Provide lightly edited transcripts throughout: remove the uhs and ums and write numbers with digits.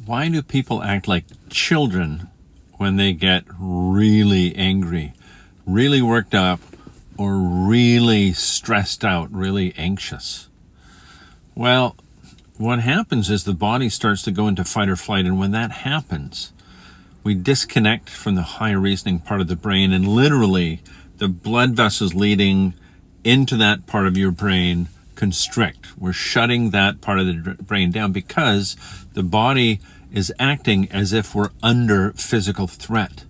Why do people act like children when they get really angry, really worked up, or really stressed out, really anxious? Well, what happens is the body starts to go into fight or flight, and when that happens, we disconnect from the higher reasoning part of the brain, and literally the blood vessels leading into that part of your brain constrict. We're shutting that part of the brain down because the body is acting as if we're under physical threat.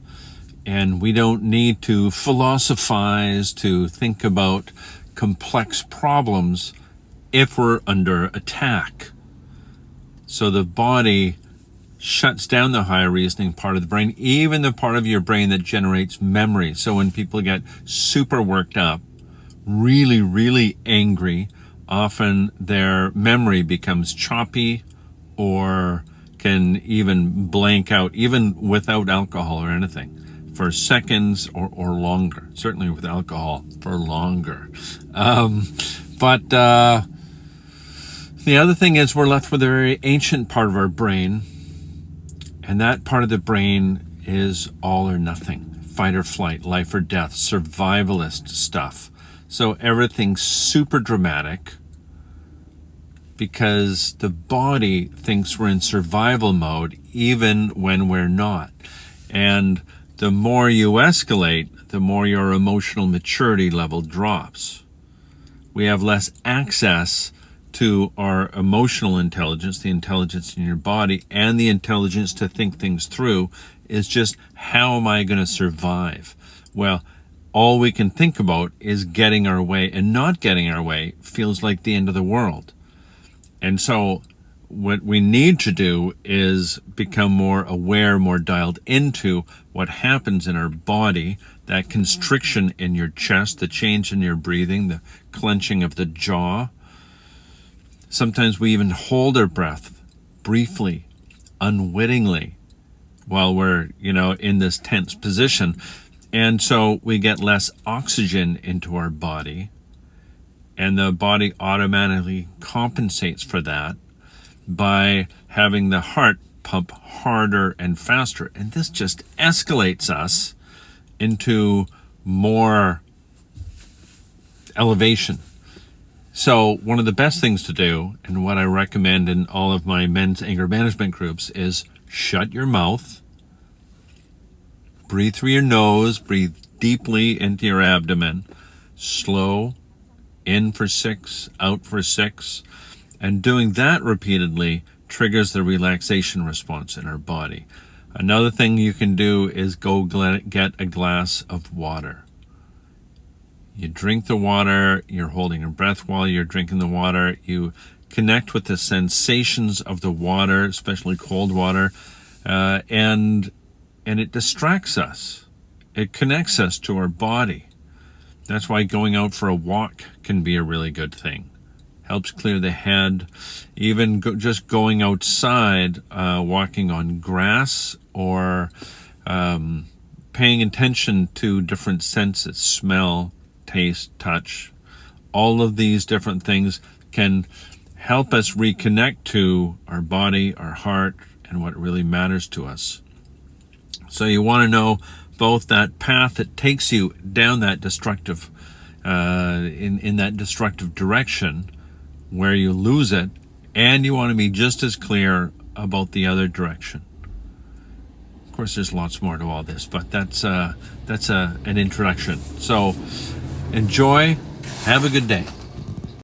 And we don't need to philosophize, to think about complex problems if we're under attack. So the body shuts down the higher reasoning part of the brain, even the part of your brain that generates memory. So when people get super worked up, really, really angry, often their memory becomes choppy or can even blank out, even without alcohol or anything, for seconds or longer. Certainly with alcohol, for longer. But the other thing is we're left with a very ancient part of our brain, and that part of the brain is all or nothing. Fight or flight, life or death, survivalist stuff. So everything's super dramatic because the body thinks we're in survival mode even when we're not. And the more you escalate, the more your emotional maturity level drops. We have less access to our emotional intelligence, the intelligence in your body, and the intelligence to think things through. Is just, how am I going to survive? Well, all we can think about is getting our way, and not getting our way feels like the end of the world. And so what we need to do is become more aware, more dialed into what happens in our body, that constriction in your chest, the change in your breathing, the clenching of the jaw. Sometimes we even hold our breath briefly, unwittingly, while we're, in this tense position. And so we get less oxygen into our body, and the body automatically compensates for that by having the heart pump harder and faster. And this just escalates us into more elevation. So one of the best things to do, and what I recommend in all of my men's anger management groups, is shut your mouth, breathe through your nose, breathe deeply into your abdomen, slow, in for 6, out for 6. And doing that repeatedly triggers the relaxation response in our body. Another thing you can do is go get a glass of water. You drink the water, you're holding your breath while you're drinking the water. You connect with the sensations of the water, especially cold water, and it distracts us. It connects us to our body. That's why going out for a walk can be a really good thing. Helps clear the head. Even just going outside, walking on grass, or paying attention to different senses, smell, taste, touch. All of these different things can help us reconnect to our body, our heart, and what really matters to us. So you want to know both that path that takes you down that destructive, in that destructive direction, where you lose it, and you want to be just as clear about the other direction. Of course, there's lots more to all this, but that's an introduction. So enjoy. Have a good day.